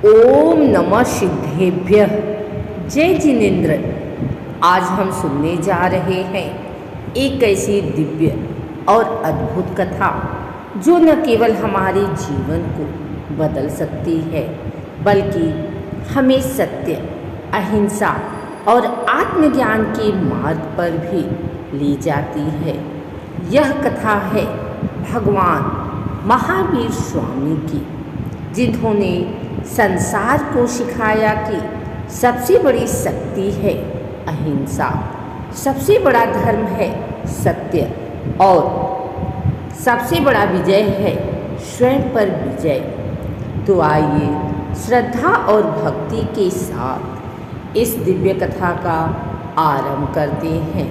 ओम नमः सिद्धेभ्यः। जय जिनेन्द्र। आज हम सुनने जा रहे हैं एक ऐसी दिव्य और अद्भुत कथा जो न केवल हमारे जीवन को बदल सकती है बल्कि हमें सत्य, अहिंसा और आत्मज्ञान के मार्ग पर भी ले जाती है। यह कथा है भगवान महावीर स्वामी की, जिन्होंने संसार को सिखाया कि सबसे बड़ी शक्ति है अहिंसा, सबसे बड़ा धर्म है सत्य और सबसे बड़ा विजय है स्वयं पर विजय। तो आइए श्रद्धा और भक्ति के साथ इस दिव्य कथा का आरंभ करते हैं।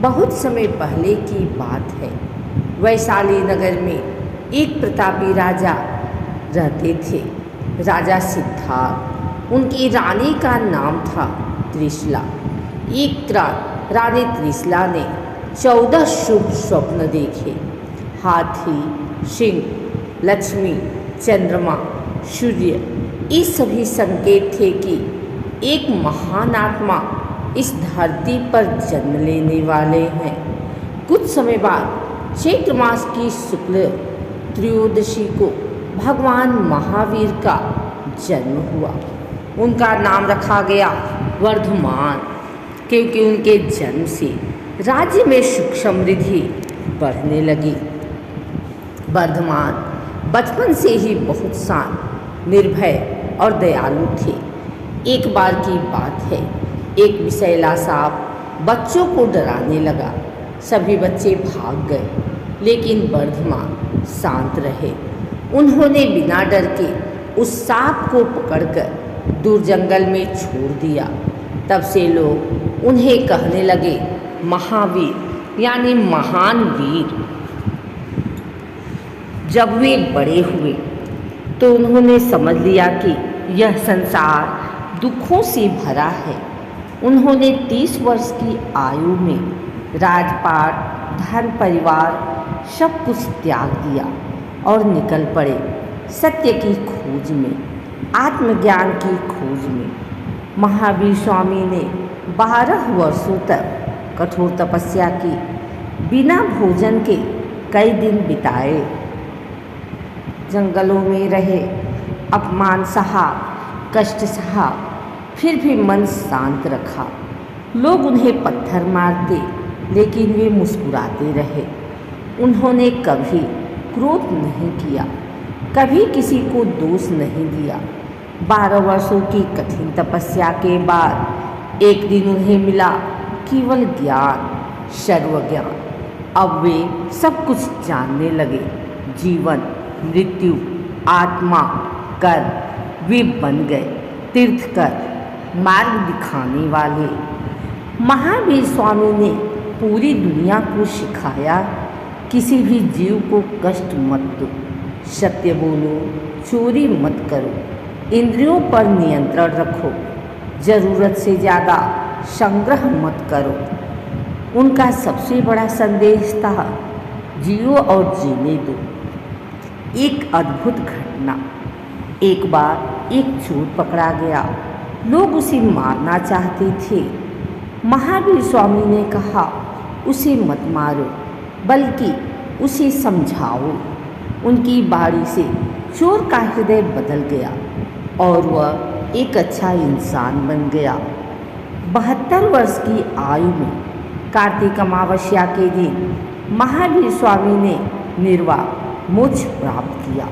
बहुत समय पहले की बात है। वैशाली नगर में एक प्रतापी राजा रहते थे। राजा सिद्धार्थ, उनकी रानी का नाम था त्रिशला। एक रात रानी त्रिशला ने 14 शुभ स्वप्न देखे। हाथी, सिंह, लक्ष्मी, चंद्रमा, सूर्य, ये सभी संकेत थे कि एक महान आत्मा इस धरती पर जन्म लेने वाले हैं। कुछ समय बाद चैत्र मास की शुक्ल त्रयोदशी को भगवान महावीर का जन्म हुआ। उनका नाम रखा गया वर्धमान, क्योंकि उनके जन्म से राज्य में सुख समृद्धि बढ़ने लगी। वर्धमान बचपन से ही बहुत शांत, निर्भय और दयालु थे। एक बार की बात है, एक विषैला सांप बच्चों को डराने लगा। सभी बच्चे भाग गए, लेकिन वर्धमान शांत रहे। उन्होंने बिना डर के उस सांप को पकड़कर दूर जंगल में छोड़ दिया। तब से लोग उन्हें कहने लगे महावीर, यानी महान वीर। जब वे बड़े हुए तो उन्होंने समझ लिया कि यह संसार दुखों से भरा है। उन्होंने 30 वर्ष की आयु में राजपाट, धन, परिवार सब कुछ त्याग दिया और निकल पड़े सत्य की खोज में, आत्मज्ञान की खोज में। महावीर स्वामी ने 12 वर्षों तक कठोर तपस्या की, बिना भोजन के कई दिन बिताए, जंगलों में रहे, अपमान सहा, कष्ट सहा, फिर भी मन शांत रखा। लोग उन्हें पत्थर मारते, लेकिन वे मुस्कुराते रहे। उन्होंने कभी क्रोध नहीं किया, कभी किसी को दोष नहीं दिया। 12 वर्षों की कठिन तपस्या के बाद एक दिन उन्हें मिला केवल ज्ञान, सर्वज्ञान। अब वे सब कुछ जानने लगे। जीवन, मृत्यु, आत्मा, कर्म, वे बन गए तीर्थकर, मार्ग दिखाने वाले। महावीर स्वामी ने पूरी दुनिया को सिखाया, किसी भी जीव को कष्ट मत दो, सत्य बोलो, चोरी मत करो, इंद्रियों पर नियंत्रण रखो, जरूरत से ज़्यादा संग्रह मत करो। उनका सबसे बड़ा संदेश था जियो और जीने दो। एक अद्भुत घटना। एक बार एक चोर पकड़ा गया। लोग उसे मारना चाहते थे। महावीर स्वामी ने कहा, उसे मत मारो, बल्कि उसे समझाओ। उनकी बाणी से चोर का हृदय बदल गया और वह एक अच्छा इंसान बन गया। 72 वर्ष की आयु में कार्तिक अमावस्या के दिन महावीर स्वामी ने निर्वाण मोक्ष प्राप्त किया।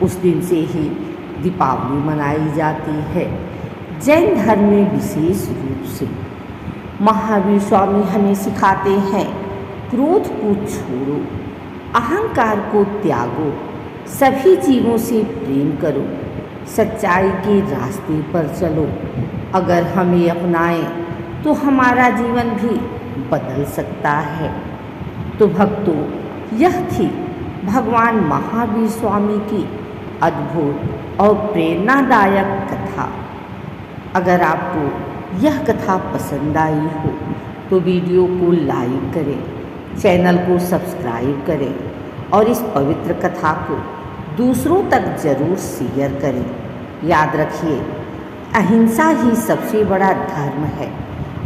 उस दिन से ही दीपावली मनाई जाती है, जैन धर्म में विशेष रूप से। महावीर स्वामी हमें सिखाते हैं, क्रोध को छोड़ो, अहंकार को त्यागो, सभी जीवों से प्रेम करो, सच्चाई के रास्ते पर चलो। अगर हम ये अपनाएं तो हमारा जीवन भी बदल सकता है। तो भक्तों, यह थी भगवान महावीर स्वामी की अद्भुत और प्रेरणादायक कथा। अगर आपको यह कथा पसंद आई हो तो वीडियो को लाइक करें, चैनल को सब्सक्राइब करें और इस पवित्र कथा को दूसरों तक जरूर शेयर करें। याद रखिए, अहिंसा ही सबसे बड़ा धर्म है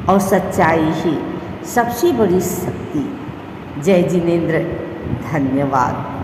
और सच्चाई ही सबसे बड़ी शक्ति। जय जिनेंद्र, धन्यवाद।